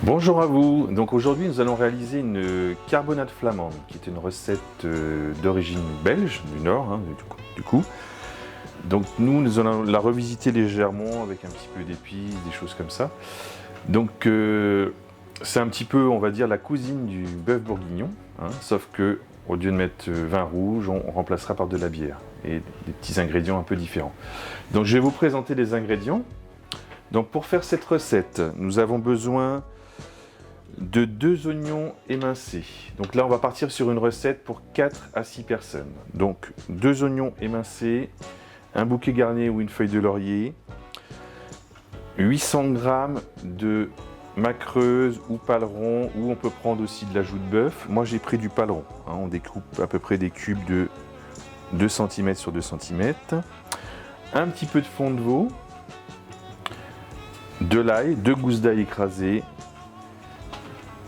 Bonjour à vous. Donc aujourd'hui nous allons réaliser une carbonade flamande qui est une recette d'origine belge du Nord du coup. Donc nous allons la revisiter légèrement avec un petit peu d'épices, des choses comme ça. Donc c'est un petit peu, on va dire, la cousine du bœuf bourguignon, sauf que au lieu de mettre vin rouge, on remplacera par de la bière et des petits ingrédients un peu différents. Donc je vais vous présenter les ingrédients. Donc pour faire cette recette, nous avons besoin de 2 oignons émincés. Donc là, on va partir sur une recette pour 4 à 6 personnes. Donc 2 oignons émincés, un bouquet garni ou une feuille de laurier, 800 g de macreuse ou paleron, ou on peut prendre aussi de la joue de bœuf. Moi, j'ai pris du paleron. On découpe à peu près des cubes de 2 cm sur 2 cm. Un petit peu de fond de veau, de l'ail, 2 gousses d'ail écrasées,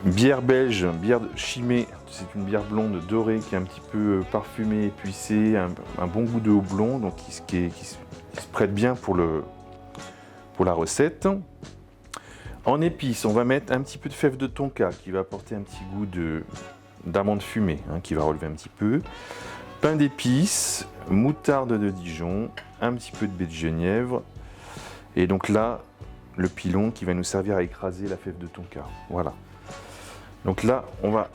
bière belge, bière Chimay, c'est une bière blonde dorée qui est un petit peu parfumée, épicée, un bon goût de houblon, donc qui se prête bien pour la recette. En épices, on va mettre un petit peu de fève de tonka qui va apporter un petit goût d'amande fumée, qui va relever un petit peu. Pain d'épices, moutarde de Dijon, un petit peu de baie de genièvre, et donc là, le pilon qui va nous servir à écraser la fève de tonka. Voilà. Donc là, on va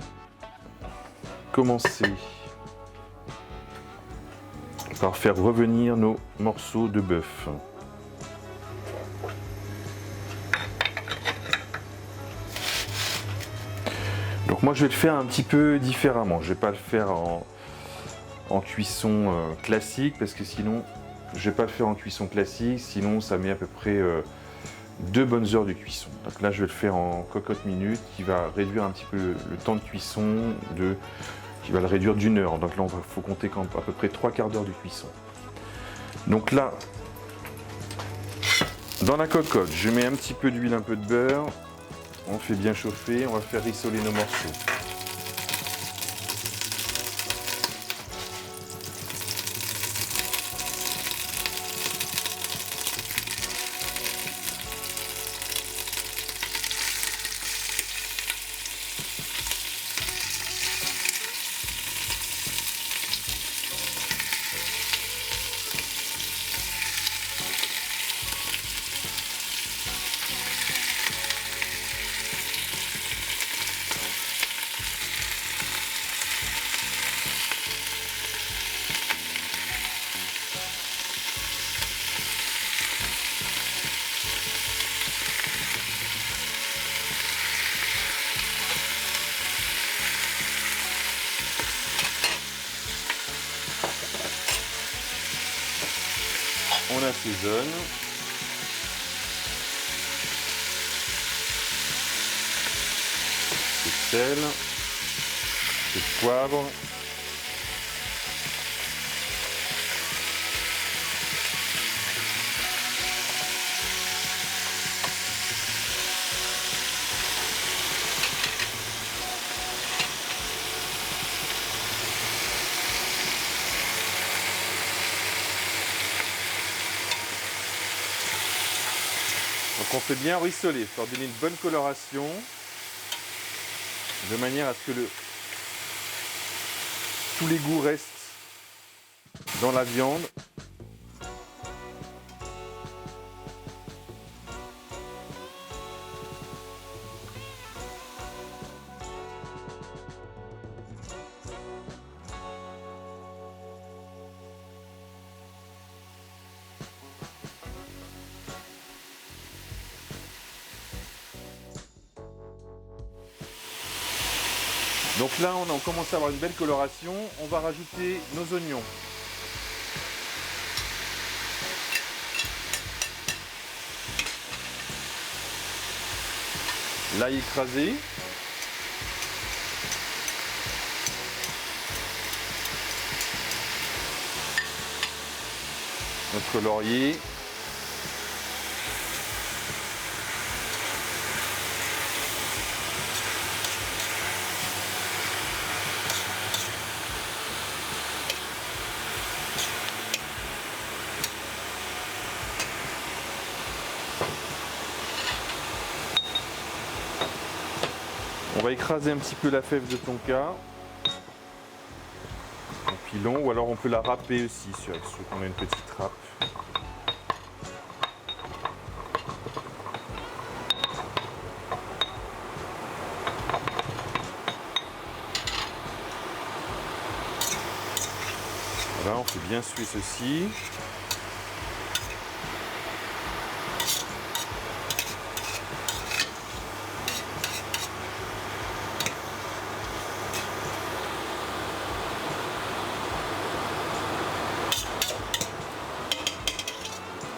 commencer par faire revenir nos morceaux de bœuf. Donc moi, je vais le faire un petit peu différemment. Je ne vais pas le faire en cuisson classique, parce que sinon, je vais pas le faire en cuisson classique, sinon ça met à peu près 2 bonnes heures de cuisson. Donc là, je vais le faire en cocotte minute, qui va réduire un petit peu le temps de cuisson, qui va le réduire d'1 heure. Donc là, il faut compter à peu près 3/4 d'heure de cuisson. Donc là, dans la cocotte, je mets un petit peu d'huile, un peu de beurre. On fait bien chauffer, on va faire rissoler nos morceaux. On assaisonne. De sel, de poivre. Donc on fait bien rissoler pour donner une bonne coloration, de manière à ce que tous les goûts restent dans la viande. Donc là, on commence à avoir une belle coloration. On va rajouter nos oignons. L'ail écrasé. Notre laurier. va écraser un petit peu la fève de tonka en pilon, ou alors on peut la râper aussi, si on a une petite râpe. Voilà, on fait bien suer ceci.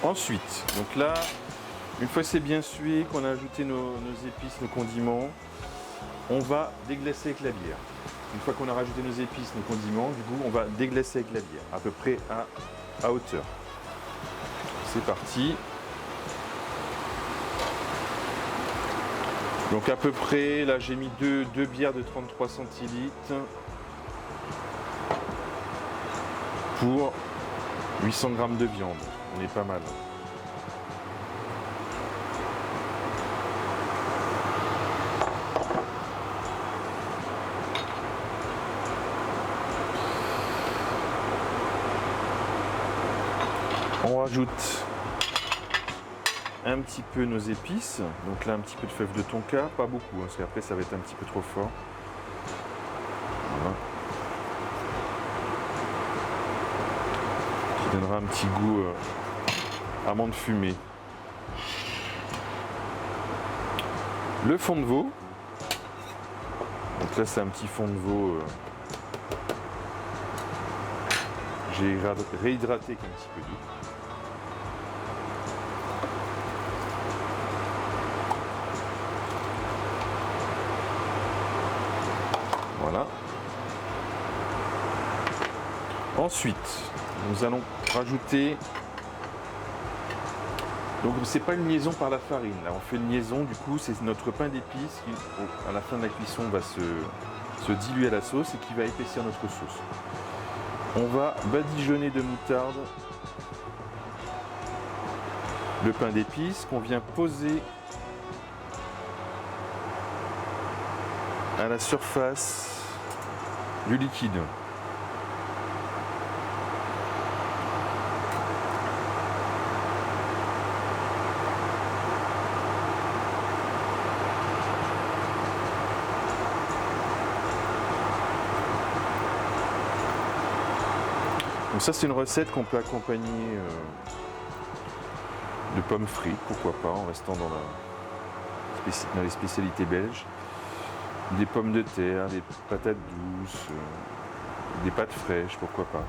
Ensuite, donc là, une fois que c'est bien sué, qu'on a ajouté nos épices, nos condiments, on va déglacer avec la bière. Une fois qu'on a rajouté nos épices, nos condiments, du coup, on va déglacer avec la bière, à peu près à hauteur. C'est parti. Donc à peu près, là j'ai mis deux bières de 33 centilitres pour 800 g de viande. On est pas mal. On rajoute un petit peu nos épices. Donc là un petit peu de fève de tonka, pas beaucoup, parce qu'après ça va être un petit peu trop fort. Voilà. Qui donnera un petit goût amande fumée. Le fond de veau. Donc là c'est un petit fond de veau. J'ai réhydraté avec un petit peu d'eau. Voilà. Ensuite, nous allons rajouter. Donc c'est pas une liaison par la farine. Là, on fait une liaison. Du coup, c'est notre pain d'épices qui, à la fin de la cuisson, va se diluer à la sauce et qui va épaissir notre sauce. On va badigeonner de moutarde le pain d'épices qu'on vient poser à la surface du liquide. Donc ça c'est une recette qu'on peut accompagner de pommes frites, pourquoi pas, en restant dans les spécialités belges. Des pommes de terre, des patates douces, des pâtes fraîches, pourquoi pas.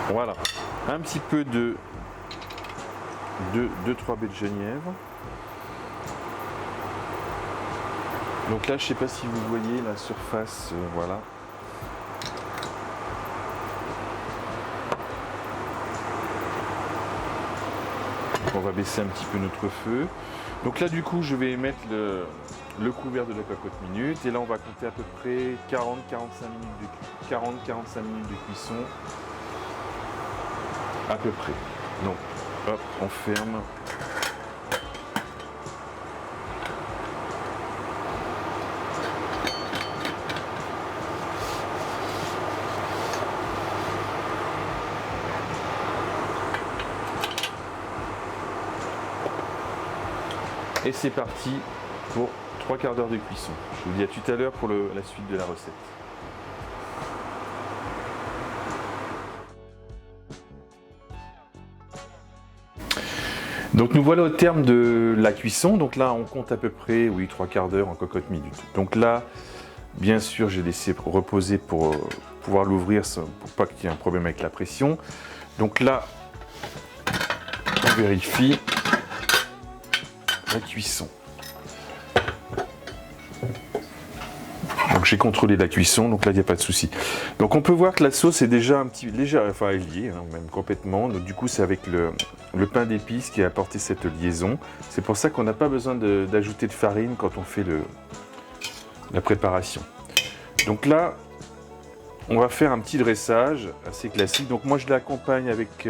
Voilà, un petit peu de 2-3 baies de genièvre. Donc là, je ne sais pas si vous voyez la surface, voilà. Donc on va baisser un petit peu notre feu. Donc là, du coup, je vais mettre le couvert de la cocotte minute. Et là, on va compter à peu près 40-45 minutes de cuisson. À peu près. Donc, hop, on ferme. Et c'est parti pour 3 quarts d'heure de cuisson. Je vous dis à tout à l'heure pour la suite de la recette. Donc nous voilà au terme de la cuisson. Donc là on compte à peu près 3 quarts d'heure en cocotte minute. Donc là, bien sûr, j'ai laissé reposer pour pouvoir l'ouvrir pour pas qu'il y ait un problème avec la pression. Donc là, on vérifie la cuisson. Donc j'ai contrôlé la cuisson, donc là il n'y a pas de souci. Donc on peut voir que la sauce est déjà un petit légère, enfin elle y est, hein, même complètement. Donc du coup c'est avec le pain d'épices qui a apporté cette liaison. C'est pour ça qu'on n'a pas besoin d'ajouter de farine quand on fait la préparation. Donc là, on va faire un petit dressage assez classique. Donc moi je l'accompagne avec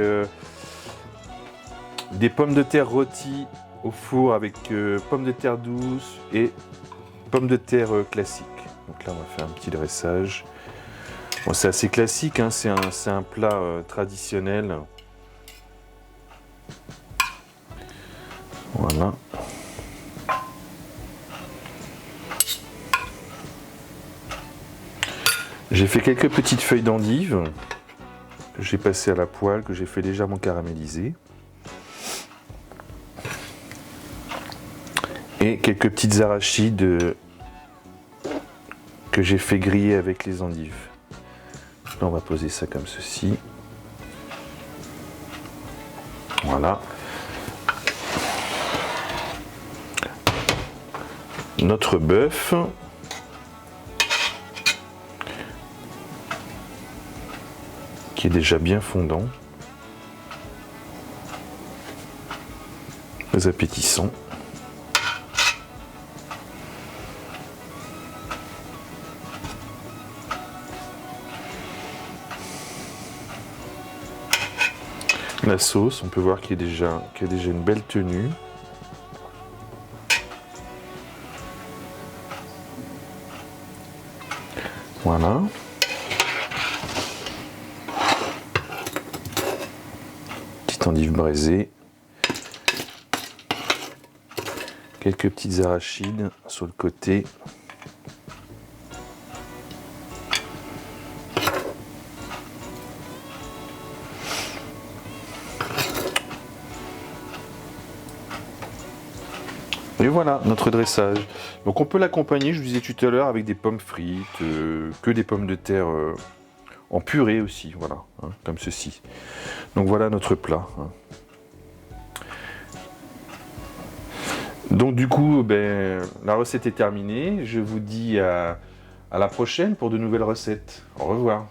des pommes de terre rôties au four avec pommes de terre douces et pommes de terre classiques. Donc là, on va faire un petit dressage. Bon, c'est assez classique, hein, c'est un plat traditionnel. Voilà. J'ai fait quelques petites feuilles d'endive que j'ai passées à la poêle, que j'ai fait légèrement caraméliser. Et quelques petites arachides que j'ai fait griller avec les endives. Là, on va poser ça comme ceci. Voilà. Notre bœuf. Qui est déjà bien fondant. Très appétissant. La sauce, on peut voir qu'il y a déjà une belle tenue. Voilà. Petite endive braisée. Quelques petites arachides sur le côté. Et voilà notre dressage. Donc on peut l'accompagner, je vous disais tout à l'heure, avec des pommes frites, que des pommes de terre en purée aussi, voilà, hein, comme ceci. Donc voilà notre plat. Hein. Donc du coup, ben, la recette est terminée. Je vous dis à la prochaine pour de nouvelles recettes. Au revoir.